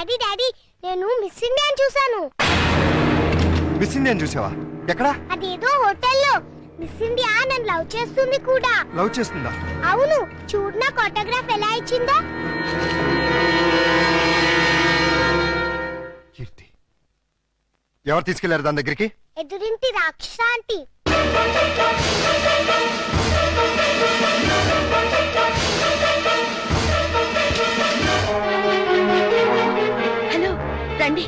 Daddy daddy నేను miss ఇండియాని చూసాను. మిస్ ఇండియాని చూసావా? ఎక్కడ? అదేదో హోటల్లో. మిస్ ఇండియా నన్ను లవ్ చేస్తుంది కూడా. లవ్ చేస్తుందా? అవును, చూడు నా ఫోటోగ్రాఫ్ ఎలా ఇచ్చిందో. కీర్తి ఎవరు తీసుకెళ్లారు దాని దగ్గరికి? ఎదురింటి రాక్షస ఆంటీ. హలో రండి.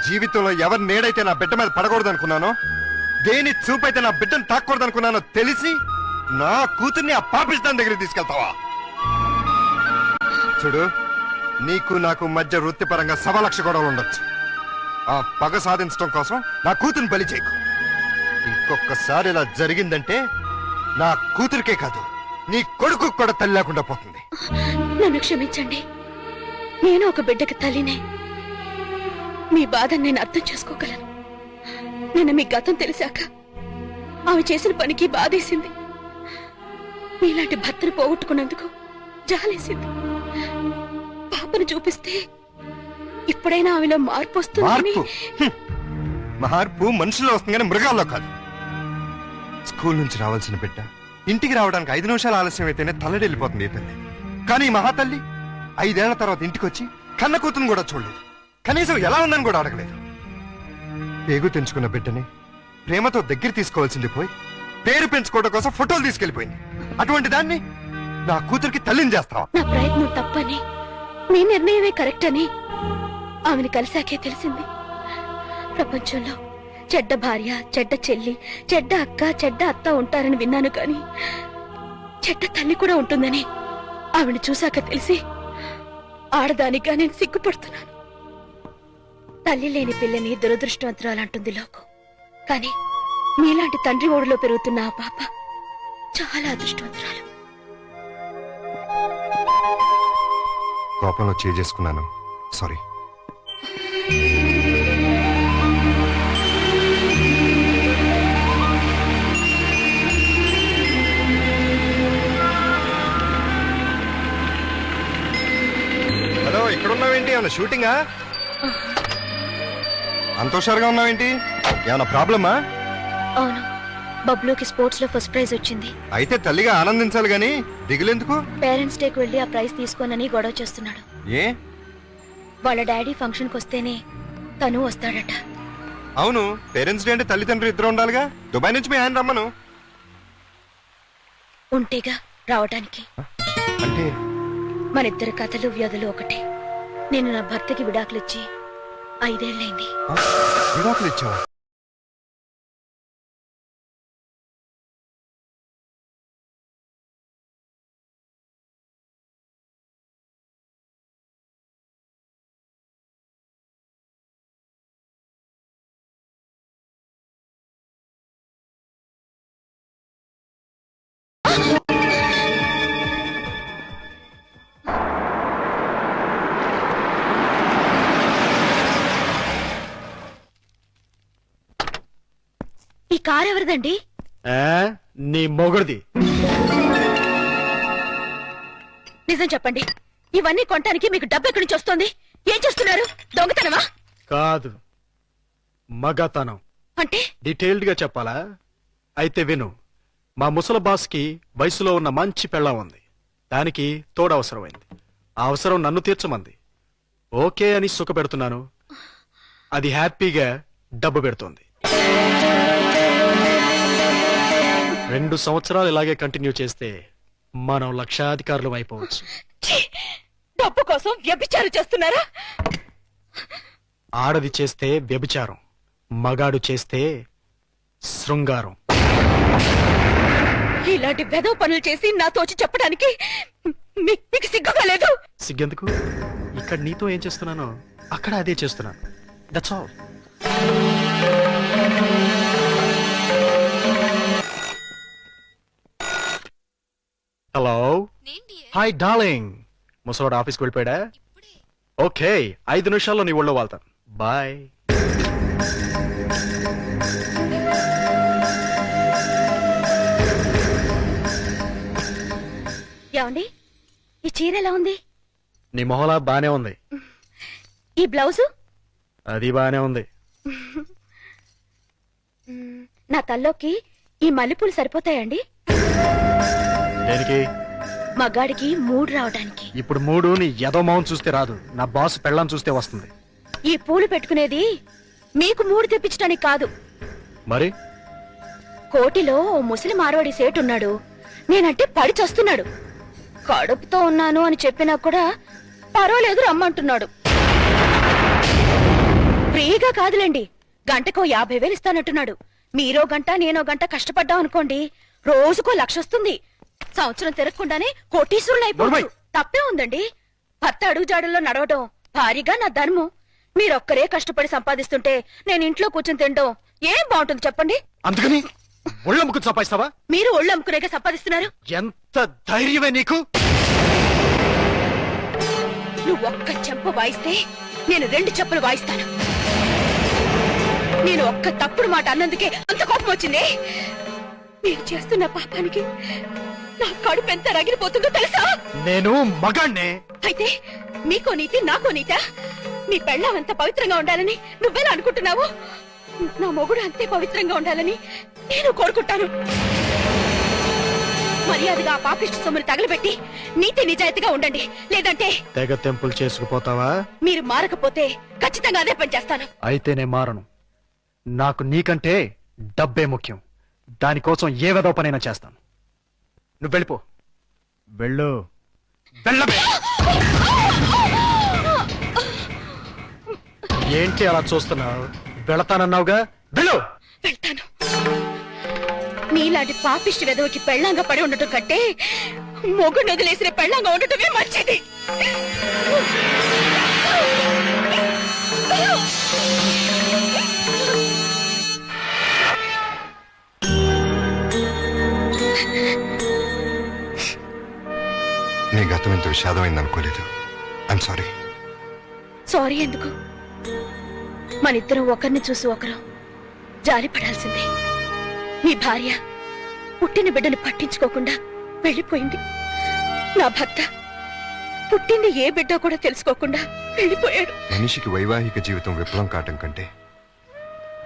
జీవితంలో ఎవరి నేడైతే నా బిడ్డ మీద పడకూడదు అనుకున్నానో, దేని చూపైతే నా బిడ్డను తాకూడదు అనుకున్నానో తెలిసి నా కూతుర్ని ఆ పాపిస్తాన్ దగ్గరికి తీసుకెళ్తావా? చూడు, నీకు నాకు మధ్య వృత్తిపరంగా 1,00,000 గొడవలు ఉండొచ్చు. ఆ పగ సాధించడం కోసం నా కూతుర్ని బలి చేయకు. ఇంకొకసారి ఇలా జరిగిందంటే నా కూతురికే కాదు, నీ కొడుకు కూడా తల్లి లేకుండా పోతుంది. నన్ను క్షమించండి, నేను ఒక బిడ్డకి తల్లినే. మీ బాధను నేను అర్థం చేసుకోగలను. నిన్న మీ గతం తెలిసాక ఆమె చేసిన పనికి బాధేసింది. మీలాంటి భర్తను పోగొట్టుకున్నందుకు జాలేసింది. పాపను చూపిస్తే ఇప్పుడైనా ఆమెలో మార్పు వస్తుందని. మార్పు మనుషుల్లో వస్తుంది కానీ మృగాల్లో కాదు. స్కూల్ నుంచి రావాల్సిన బిడ్డ ఇంటికి రావడానికి 5 నిమిషాలు ఆలస్యం అయితేనే తల్లడిల్లిపోతుంది ఈ తల్లి. కానీ ఈ మహాతల్లి 5 ఏళ్ల తర్వాత ఇంటికి వచ్చి కన్న కూతురుని కూడా చూడలేదు. కనీసం ఎలా ఉందని కూడా అడగలేదు. పేగు తెంచుకున్న బిడ్డని ప్రేమతో దగ్గర తీసుకోవాల్సింది పోయి పేరు పెంచుకోవడం కోసం ఫోటోలు తీసుకెళ్లిపోయింది. అటువంటి దాన్ని నా కూతురికి తల్లిని చేస్తావా? నా ప్రయత్నం తప్పని, మీ నిర్ణయమే కరెక్ట్ అని ఆమెను కలిసాకే తెలిసింది. ప్రపంచంలో చెడ్డ భార్య, చెడ్డ చెల్లి, చెడ్డ అక్క, చెడ్డ అత్త ఉంటారని విన్నాను, కానీ చెడ్డ తల్లి కూడా ఉంటుందని ఆమెను చూశాక తెలిసి ఆడదానిగా నేను సిగ్గుపడుతున్నాను. తల్లి లేని పిల్లని దురదృష్టవంతురాలంటుంది లోకం. కానీ మీలాంటి తండ్రి ఓడిలో పెరుగుతున్న ఆ పాప చాలా అదృష్టవంతురాలు. కోపంలో చేసుకున్నాను, సారీ. హలో, ఇక్కడ ఉన్నావేంటి? ఏమన్నా షూటింగా? అంత హుషారుగా ఉన్నావేంటి? ఏమన్నా ప్రాబ్లమా? అవును, బబ్లూకి స్పోర్ట్స్ లో ఫస్ట్ ప్రైజ్ వచ్చింది. అయితే తల్లిగా ఆనందించాలి గాని దిగులెందుకు? పేరెంట్స్ డేకి వెళ్లి ఆ ప్రైజ్ తీసుకోనని గొడవ చేస్తున్నాడు. ఏ? వాళ్ళ డాడీ ఫంక్షన్ కి వస్తేనే తను వస్తాడట. అవును, పేరెంట్స్ డే అంటే తల్లిదండ్రులు ఇద్దరు ఉండాలిగా. దుబాయ్ నుంచి మీ ఆయన రమ్మను. ఉంటేగా రావటానికి. అంటే మన ఇద్దరి కథలు వ్యాధులు ఒకటే. నేను నా భర్తకి విడాకులిచ్చి 5 ఏళ్ళైంది. విడాకులు ఇచ్చావా? ఈ కార్ ఎవరిదండి? నీ మొగుడిది. నిజం చెప్పండి, ఇవన్నీ కొనటానికి మీకు డబ్బు ఎక్కడి నుంచి వస్తుంది? ఏం చేస్తున్నారు? దొంగతనమా? కాదు, మగతనం. అంటే డీటెయిల్డ్ గా చెప్పాలా? అయితే విను. మా ముసలి బాస్ కి వయసులో ఉన్న మంచి పెళ్ళం ఉంది. దానికి తోడవసరమైంది. ఆ అవసరం నన్ను తీర్చమంది. ఓకే అని సుఖ పెడుతున్నాను. అది హ్యాపీగా డబ్బు పెడుతోంది. 2 సంవత్సరాలు ఇలాగే కంటిన్యూ చేస్తే మనం లక్షాధికారులు అయిపోవచ్చు. డబ్బు కోసం వ్యభిచారం చేస్తున్నారా? ఆడది చేస్తే వ్యభిచారం, మగాడు చేస్తే శృంగారం. ఇలాంటి వెధవ పనులు చేసి నాతో వచ్చి చెప్పడానికి మీకు సిగ్గుగా లేదు? సిగ్గెందుకు? ఇక్కడ నీతో ఏం చేస్తున్నానో అక్కడ అదే చేస్తున్నాను. That's all. Hello, hi darling. ముసలోడు ఆఫీస్కి వెళ్ళిపోయాడా? ఓకే, 5 నిమిషాల్లో నీ ఒళ్ళో వాళ్తాను. బాయ్. ఏమండి ఈ చీర ఎలా ఉంది? నీ మొహలా బానే ఉంది. ఈ బ్లౌజు? అది బానే ఉంది. నా తల్లోకి ఈ మల్లెపూలు సరిపోతాయండి? దేనికి? మగాడికి మూడు రావడానికి. ఇప్పుడు మూడు నీ ఎదో మౌన్ చూస్తే రాదు, నా బాస్ పెళ్ళాం చూస్తే వస్తుంది. ఈ పూలు పెట్టుకునేది మీకు మూడు తెప్పించడానికి కాదు. మరి కోటిలో ఓ ముసలి మార్వాడి సేటున్నాడు. నేనంటే పడి చస్తున్నాడు. కడుపుతో ఉన్నాను అని చెప్పినా కూడా పర్వాలేదు రమ్మంటున్నాడు. ఫ్రీగా కాదులేండి, గంటకో 50,000 ఇస్తానంటున్నాడు. మీరో గంట నేనో గంట కష్టపడ్డాం అనుకోండి, రోజుకో 1,00,000 వస్తుంది. సంవత్సరం తిరగకుండానే కోటీశ్వరులు అయిపోతారు. తప్పే ఉందండి. భర్త అడుగుజాడల్లో నడవడం భారీగా నా ధర్మం. మీరొక్కరే కష్టపడి సంపాదిస్తుంటే నేను ఇంట్లో కూర్చొని తినడం ఏం బాగుంటుంది చెప్పండి? అందుకని ఒళ్ళమ్ముకు సంపాదిస్తావా? మీరు ఒళ్ళు అమ్ముకునేగా సంపాదిస్తున్నారు. ఎంత ధైర్యమే నీకు? నువ్వు ఒక్క చెంప వాయిస్తే నేను 2 చెప్పులు వాయిస్తాను. నేను ఒక్క తప్పుడు మాట అన్నందుకే అంత కోపం వచ్చింది. మీరు చేస్తున్న పాపానికి నా కడుపు ఎంత రగిలిపోతుందో తెలుసా? నేను మగాణ్ణే. అయితే మీకో నీతి నాకో నీత? నీ పెళ్ళాం ఎంత పవిత్రంగా ఉండాలని నువ్వెలా అనుకుంటున్నావు? నా మొగుడు అంతే పవిత్రంగా ఉండాలని నేను కోరుకుంటాను. మర్యాదగా ఆ పాపిష్టి సొమ్మును తగలబెట్టి నీతి నిజాయితీగా ఉండండి. లేదంటే తెగ తెంపులు చేసుకుపోతావా? మీరు మారకపోతే ఖచ్చితంగా అదే పని చేస్తాను. అయితే నేను మారను. నాకు నీకంటే డబ్బే ముఖ్యం. దానికోసం ఏ వెదవ పనైనా చేస్తాను. నువ్వు వెళ్ళిపో. వెళ్ళు. వెళ్ళవే. ఏంటి అలా చూస్తున్నావు? వెళతానన్నావుగా, వెళ్ళు. వెళ్తాను. నీలాంటి పాపిష్టి వెదవకి పెళ్ళంగా పడి ఉండటం కంటే మొగుడు వదిలేసిన పెళ్ళంగా ఉండటమే మంచిది. నీ గతం ఇంత విషాదమైంది అనుకోలేదు. I'm sorry. సారీ ఎందుకు? మనిద్దరం ఒకరిని చూసి ఒకరు జాలి పడాల్సిందే. నీ భార్య పుట్టిన బిడ్డను పట్టించుకోకుండా వెళ్ళిపోయింది. నా భర్త పుట్టింది ఏ బిడ్డ కూడా తెలుసుకోకుండా వెళ్ళిపోయాడు. మనిషికి వైవాహిక జీవితం విఫలం కావటం కంటే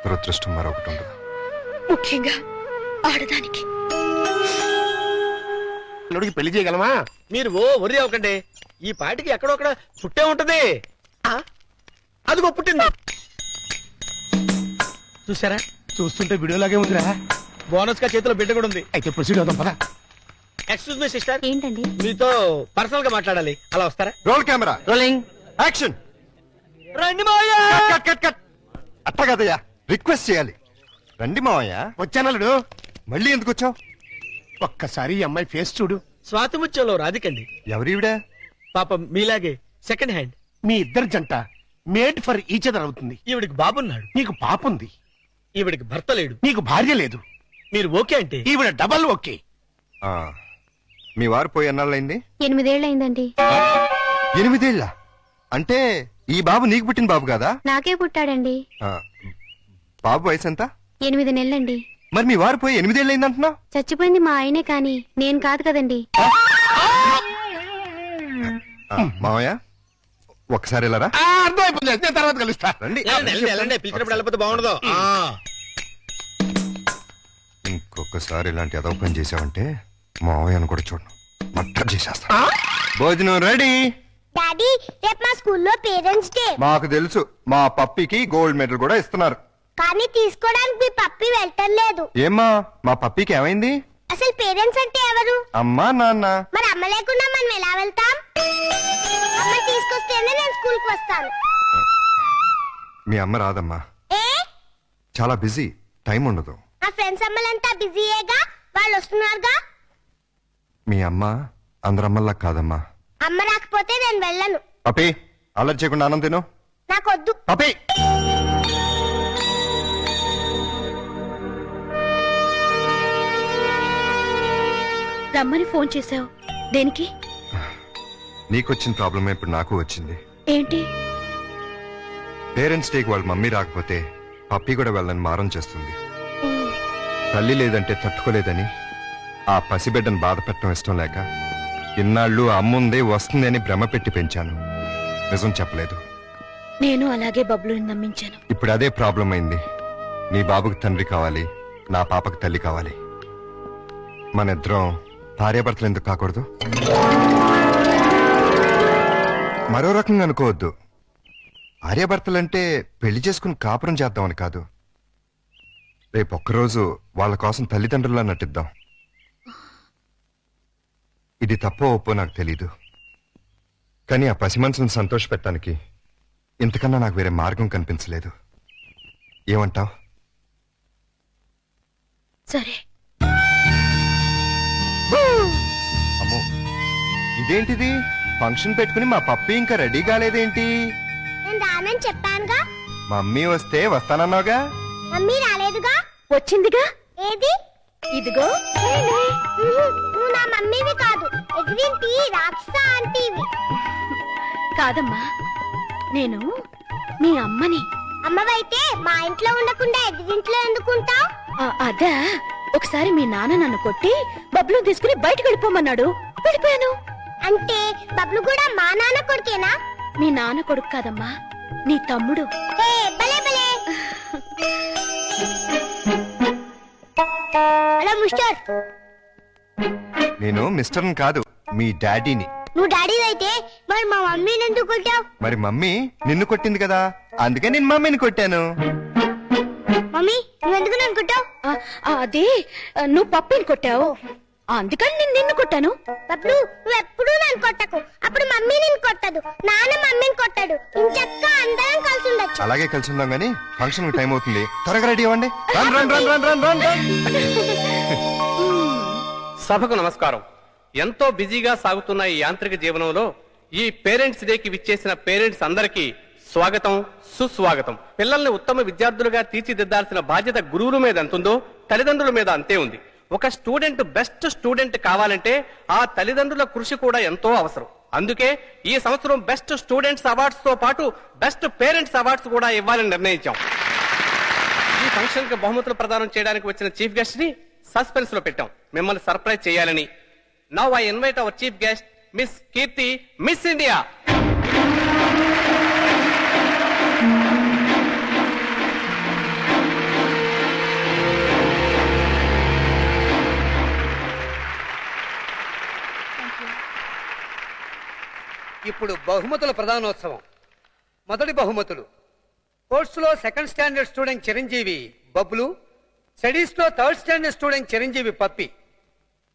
దురదృష్టం మరొకటి ఉండదు. ముఖ్యంగా ఆడదానికి. పెళ్లి చేయగలమా? మీరు వరి అవ్వకండి. ఈ పాటికి ఎక్కడొక్కడ పుట్టే ఉంటది. అదిగో పుట్టింది. చూసారా? చూస్తుంటే వీడియోలాగే ఉందిరా. బోనస్ గా చేతిలో బిడ్డ కూడా ఉంది. అయితే ప్రొసీడ్ అవుదాం పదా. ఎక్స్క్యూజ్ మీ సిస్టర్, ఏంటండి? మీతో పర్సనల్ గా మాట్లాడాలి. అలా వస్తారా? Roll camera rolling action. రండి మావయ్య. Cut cut cut. అట్ట కదయ్యా, రిక్వెస్ట్ చేయాలి. రండి మావయ్య. వచ్చానలుడు. మళ్ళీ ఎందుకు వచ్చావు? ఒక్కసారి ఈ అమ్మాయి ఫేస్ చూడు. స్వాతిముత్యంలో రాధికండి. ఎవరివిడా? పాపం మీలాగే సెకండ్ హ్యాండ్. మీ ఇద్దరి జంట మేడ్ ఫర్ ఈచ్ అదర్ అవుతుంది. ఈవిడికి బాబున్నాడు. నీకు పాప ఉంది. ఈవిడికి భర్త లేడు. నీకు భార్య లేదు. మీరు ఓకే అంటే ఈవిడ డబల్ ఓకే. మీ వారు పోయి ఎన్నాళ్ళైంది? 8 ఏళ్ళైందండి. 8 ఏళ్ళ? అంటే ఈ బాబు నీకు పుట్టిన బాబు కాదా? నాకే పుట్టాడండి. బాబు వయసు ఎంత? 8 నెలలండి. మరి మీ వారు పోయి 8 ఏళ్ళైంది అంటున్నావు? చచ్చిపోయింది మా ఆయనే కాని నేను కాదు కదండి. మావయ్య ఒకసారి వెళ్ళరా. అర్థమైపోయింది. నేను తర్వాత కలుస్తా. రండి. వెళ్ళండి. పిలిచినప్పుడు వెళ్ళకపోతే బాగుండదు. ఇంకొకసారి ఇలాంటి అదవ పని చేసావంటే మావయ్యను కూడా చూడను, మట్టర్ చేసేస్తా. భోజనం రెడీ. డాడీ రేపు మా స్కూల్లో పేరెంట్స్ డే. మాకు తెలుసు, మా పప్పికి గోల్డ్ మెడల్ కూడా ఇస్తున్నారు. కానీ తీసుకోవడానికి మీ పప్పి వెళ్ళలేదు. ఏమ్మా, మా పప్పికి ఏమైంది? అసలు పేరెంట్స్ అంటే ఎవరు? అమ్మా నాన్న. మరి అమ్మ లేకుండా మనం ఎలా వెళ్తాం? అమ్మ తీసుకొస్తేనే నేను స్కూల్ కి వస్తాను. మీ అమ్మ రాదమ్మా, ఏ? చాలా బిజీ, టైం ఉండదు. నా ఫ్రెండ్స్ అమ్మలంతా బిజీయేగా, వాళ్ళు వస్తున్నారుగా. మీ అమ్మ అందరమ్మల్లా కాదమ్మా. అమ్మ రాకపోతే నేను వెళ్ళను. పప్పి అల్లరి చేయకుండా అన్నం తిను. నాకొద్దు. పప్పి రమ్మని ఫోన్ చేశావు దేనికి? నీకొచ్చిన ప్రాబ్లమే ఇప్పుడు నాకు వచ్చింది. ఏంటి? పేరెంట్స్ డేకి వాళ్ళ మమ్మీ రాకపోతే పప్పి కూడా వెళ్ళని మారం చేస్తుంది. తల్లి లేదంటే తట్టుకోలేదని ఆ పసిబిడ్డను బాధ పెట్టడం ఇష్టం లేక ఇన్నాళ్ళు అమ్ముంది వస్తుంది అని భ్రమ పెట్టి పెంచాను. నిజం చెప్పలేదు. నేను అలాగే బబ్లుని నమ్మించాను. ఇప్పుడు అదే ప్రాబ్లం అయింది. నీ బాబుకి తండ్రి కావాలి, నా పాపకి తల్లి కావాలి. మన ఇద్దరం భార్యాభర్తలు ఎందుకు కాకూడదు? మరో రకంగా అనుకోవద్దు. భార్యాభర్తలంటే పెళ్లి చేసుకుని కాపురం చేద్దామని కాదు. రేపు ఒక్కరోజు వాళ్ళ కోసం తల్లిదండ్రుల్లా నటిద్దాం. ఇది తప్పో ఒప్పో నాకు తెలీదు, కానీ ఆ పసి మనసును సంతోష పెట్టడానికి ఇంతకన్నా నాకు వేరే మార్గం కనిపించలేదు. ఏమంటావ్? సరే. అమ్మో, ఇదేంటిది? ఫంక్షన్ పెట్టుకుని మా పప్పి ఇంకా రెడీ కాలేదేంటి? నేను రానని చెప్పానుగా. మమ్మీ వస్తే వస్తానన్నావుగా. మమ్మీ రాలేదుగా. వచ్చిందిగా. ఏది? ఇదిగో. నువ్వు నా మమ్మీవి కాదు, ఎదురింటి రాక్షస ఆంటీవి. కాదమ్మా, నేను మీ అమ్మని. అమ్మవైతే మా ఇంట్లో ఉండకుండా ఎదురింట్లో ఎందుకుంటావు? అదా, ఒకసారి మీ నాన్న నన్ను కొట్టి బబ్లు తీసుకుని బయటకు వెళ్ళిపోమన్నాడు. వెళ్ళిపోయాను. అంటే బబ్లు కూడా మా నాన్న కొడుకేనా? మీ నాన్న కొడుకు కాదమ్మా, నీ తమ్ముడు. ఏ భలే భలే. Hello mister. నేను మిస్టర్ని కాదు, మీ డాడీని. నువ్వు డాడీ అయితే మరి మా మమ్మీని ఎందుకు కొట్టావు? మరి మమ్మీ నిన్ను కొట్టింది కదా, అందుకే నేను మమ్మీని కొట్టాను. మమ్మీ నువ్వెందుకు నన్ను కొట్టావు? అదే, నువ్వు పప్పిని కొట్టావు, అందుకని నేను నిన్ను కొట్టాను. బబ్లు నువ్వు ఎప్పుడూ నన్ను కొట్టకు, అప్పుడు మమ్మీ నిన్ను కొట్టదు, నాన్న మమ్మీని కొట్టాడు. ఇంచక్క అందరం కలిసి ఉండొచ్చు. అలాగే కలిసి ఉందాం గానీ ఫంక్షన్ టైం అవుతుంది, త్వరగా రెడీ అవ్వండి. Run run run run run run run. సభకు నమస్కారం. ఎంతో బిజీగా సాగుతున్న ఈ యాంత్రిక జీవనంలో ఈ పేరెంట్స్ డేకి విచ్చేసిన పేరెంట్స్ అందరికీ స్వాగతం, సుస్వాగతం. పిల్లల్ని ఉత్తమ విద్యార్థులుగా తీర్చిదిద్దాల్సిన బాధ్యత గురువుల మీద ఎంతుందో తల్లిదండ్రుల మీద అంతే ఉంది. ఒక స్టూడెంట్ బెస్ట్ స్టూడెంట్ కావాలంటే ఆ తల్లిదండ్రుల కృషి కూడా ఎంతో అవసరం. అందుకే ఈ సంవత్సరం బెస్ట్ స్టూడెంట్స్ అవార్డ్స్ తో పాటు బెస్ట్ పేరెంట్స్ అవార్డ్స్ కూడా ఇవ్వాలని నిర్ణయించాం. ఈ ఫంక్షన్ కి బహుమతులు ప్రదానం చేయడానికి వచ్చిన చీఫ్ గెస్ట్ ని సస్పెన్స్ లో పెట్టాం, మిమ్మల్ని సర్ప్రైజ్ చేయాలని. Now I invite our chief guest miss Keerthi, miss India. ఇప్పుడు బహుమతుల ప్రధానోత్సవం. మొదటి బహుమతులు: కోర్సులో సెకండ్ స్టాండర్డ్ స్టూడెంట్ చిరంజీవి బబ్లు, స్టడీస్ లో థర్డ్ స్టాండర్డ్ స్టూడెంట్ చిరంజీవి Pappi.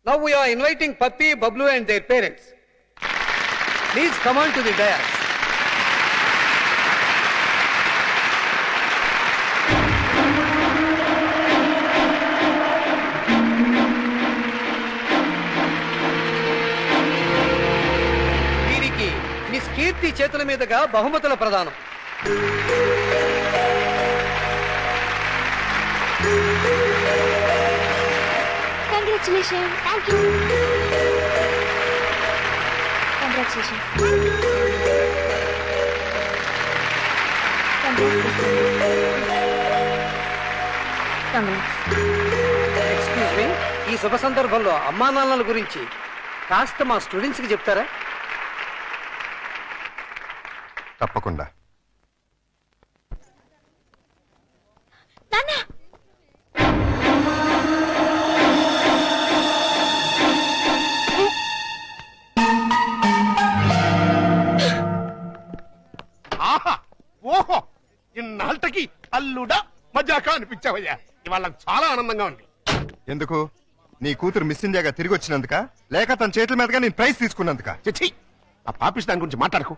Now we are inviting Pappi, Bablu and their parents. Please come on to the dais. వీరికి మిస్ కీర్తి చేతుల మీదుగా బహుమతుల ప్రదానం. Congratulation. Thank you. Congratulation. Excuse me, ఈ శుభ సందర్భంలో అమ్మా నాన్నల గురించి కాస్త మా స్టూడెంట్స్ కి చెప్తారా? తప్పకుండా. ఆహా, ఓహో, ఇన్నాళ్ళకి అల్లుడా మజాకా అనిపించావయ్యా. ఇవాళ చాలా ఆనందంగా ఉంది. ఎందుకు? నీ కూతురు మిస్ ఇండియాగా తిరిగి వచ్చినందుక, లేక తన చేతుల మీదుగా నేను ప్రైజ్ తీసుకున్నందుక? చచ్చి, ఆ పాపిస్ దాని గురించి మాట్లాడకు.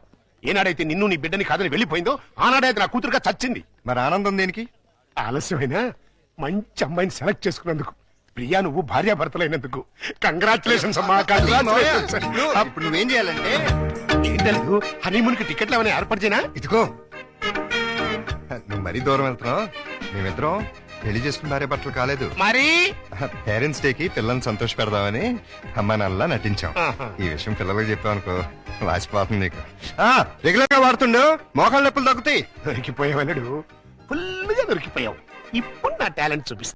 ఏనాడైతే నిన్ను నీ బిడ్డని కాదని వెళ్ళిపోయిందో ఆనాడైతే నా కూతురుగా చచ్చింది. మరి ఆనందం దేనికి? ఆలస్యమైనా మంచి అమ్మాయిని సెలెక్ట్ చేసుకున్నందుకు. ప్రియా, నువ్వు భార్యాభర్తలైనందుకు కంగ్రాచులేషన్స్ అమ్మా, కంగ్రాచులేషన్స్. అప్పుడు నువ్వేం చేయాలంటే, ఏంటలేదు, హనీమూన్ కి టికెట్లు ఏమైనా ఏర్పాటు చేయనా? ఇదిగో నువ్వు మరీ దూరం వెళ్తున్నావు. మేమిద్దరం పెళ్లి చేసుకున్న భార్య భర్తలు కాలేదు. మరి పేరెంట్స్ డే కి పిల్లల్ని సంతోష పెడదామని అమ్మా నాన్నలా నటించాం. ఆహా. ఈ విషయం పిల్లలకు చెప్పావనుకో వాసిపోతుంది నీకు. రెగ్యులర్ గా వాడుతుండు, మోకాళ్ళ నొప్పులు తగ్గుతాయి. దొరికిపోయావు అల్లుడు, ఫుల్గా దొరికిపోయావు. ఇప్పుడు నా టాలెంట్ చూపిస్తా.